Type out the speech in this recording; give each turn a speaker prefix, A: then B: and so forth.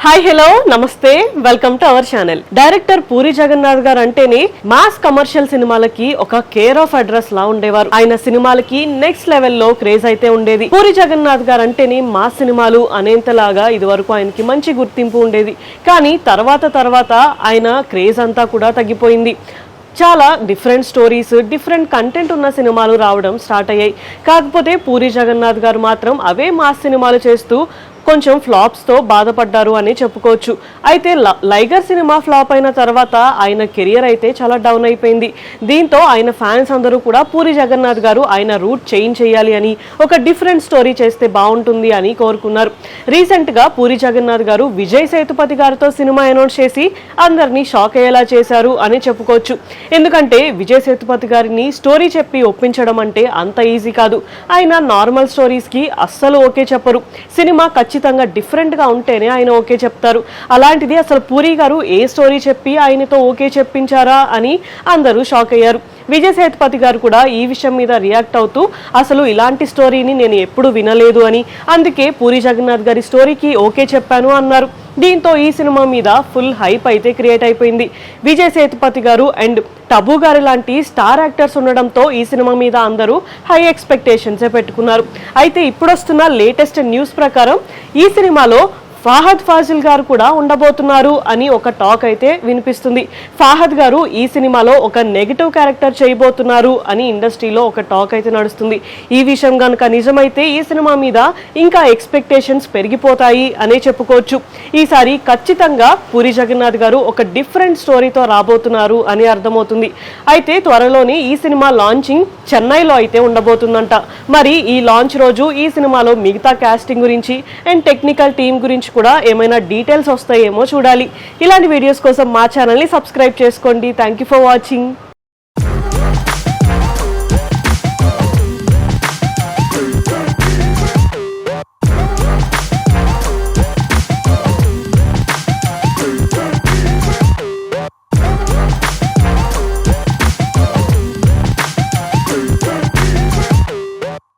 A: Hi hello నమస్తే welcome to our channel. Director Puri Jagannadh గారు అంటేనే మాస్ కమర్షియల్ సినిమాలకి ఒక కేర్ ఆఫ్ అడ్రస్ లా ఉండేవారు. ఆయన సినిమాలకి నెక్స్ట్ లెవెల్లో క్రేజ్ అయితే ఉండేది. పూరి జగన్నాథ్ గారు అంటేనే మాస్ సినిమాలు అనేంతలాగా ఇది వరకు ఆయనకి మంచి గుర్తింపు ఉండేది. కానీ తర్వాత ఆయన క్రేజ్ అంతా కూడా తగ్గిపోయింది. చాలా డిఫరెంట్ స్టోరీస్, డిఫరెంట్ కంటెంట్ ఉన్న సినిమాలు రావడం స్టార్ట్ అయ్యాయి. కాకపోతే పూరి జగన్నాథ్ గారు మాత్రం అవే మాస్ సినిమాలు చేస్తూ కొంచెం ఫ్లాప్స్తో బాధపడ్డారు అని చెప్పుకోవచ్చు. అయితే లైగర్ సినిమా ఫ్లాప్ అయిన తర్వాత ఆయన కెరియర్ అయితే చాలా డౌన్ అయిపోయింది. దీంతో ఆయన ఫ్యాన్స్ అందరూ కూడా పూరి జగన్నాథ్ గారు ఆయన రూట్ చేంజ్ చేయాలి అని, ఒక డిఫరెంట్ స్టోరీ చేస్తే బాగుంటుంది అని కోరుకున్నారు. రీసెంట్గా పూరి జగన్నాథ్ గారు విజయ్ సేతుపతి గారితో సినిమా అనౌన్స్ చేసి అందరినీ షాక్ అయ్యేలా చేశారు అని చెప్పుకోవచ్చు. ఎందుకంటే విజయ్ సేతుపతి గారిని స్టోరీ చెప్పి ఒప్పించడం అంటే అంత ఈజీ కాదు. ఆయన నార్మల్ స్టోరీస్కి అస్సలు ఓకే చెప్పరు. సినిమా ఖచ్చితంగా డిఫరెంట్ గా ఉంటేనే ఆయన ఓకే చెప్తారు. అలాంటిది అసలు పూరి గారు ఏ స్టోరీ చెప్పి ఆయనతో ఓకే చెప్పించారా అని అందరూ షాక్ అయ్యారు. విజయ్ సేతుపతి గారు కూడా ఈ విషయం మీద రియాక్ట్ అవుతూ అసలు ఇలాంటి స్టోరీని నేను ఎప్పుడు వినలేదు అని, అందుకే పూరి జగన్నాథ్ గారి స్టోరీకి ఓకే చెప్పాను అన్నారు. దీంతో ఈ సినిమా మీద ఫుల్ హైప్ అయితే క్రియేట్ అయిపోయింది. విజయ్ సేతుపతి గారు అండ్ టబు గారు లాంటి స్టార్ యాక్టర్స్ ఉండడంతో ఈ సినిమా మీద అందరూ హై ఎక్స్పెక్టేషన్సే పెట్టుకున్నారు. అయితే ఇప్పుడు వస్తున్న లేటెస్ట్ న్యూస్ ప్రకారం ఈ సినిమాలో ఫహద్ ఫాజిల్ గారు కూడా ఉండబోతున్నారు అని ఒక టాక్ అయితే వినిపిస్తుంది. ఫహద్ గారు ఈ సినిమాలో ఒక నెగటివ్ క్యారెక్టర్ చేయబోతున్నారు అని ఇండస్ట్రీలో ఒక టాక్ అయితే నడుస్తుంది. ఈ విషయం కనుక నిజమైతే ఈ సినిమా మీద ఇంకా ఎక్స్పెక్టేషన్స్ పెరిగిపోతాయి అనే చెప్పుకోవచ్చు. ఈసారి ఖచ్చితంగా పూరి జగన్నాథ్ గారు ఒక డిఫరెంట్ స్టోరీతో రాబోతున్నారు అని అర్థమవుతుంది. అయితే త్వరలోనే ఈ సినిమా లాంచింగ్ చెన్నైలో అయితే ఉండబోతుందంట. మరి ఈ లాంచ్ రోజు ఈ సినిమాలో మిగతా కాస్టింగ్ గురించి అండ్ టెక్నికల్ టీం గురించి కూడా ఏమైనా డీటెయిల్స్ వస్తాయేమో చూడాలి. ఇలాంటి వీడియోస్ కోసం మా ఛానల్ని సబ్స్క్రైబ్ చేసుకోండి. Thank you for watching.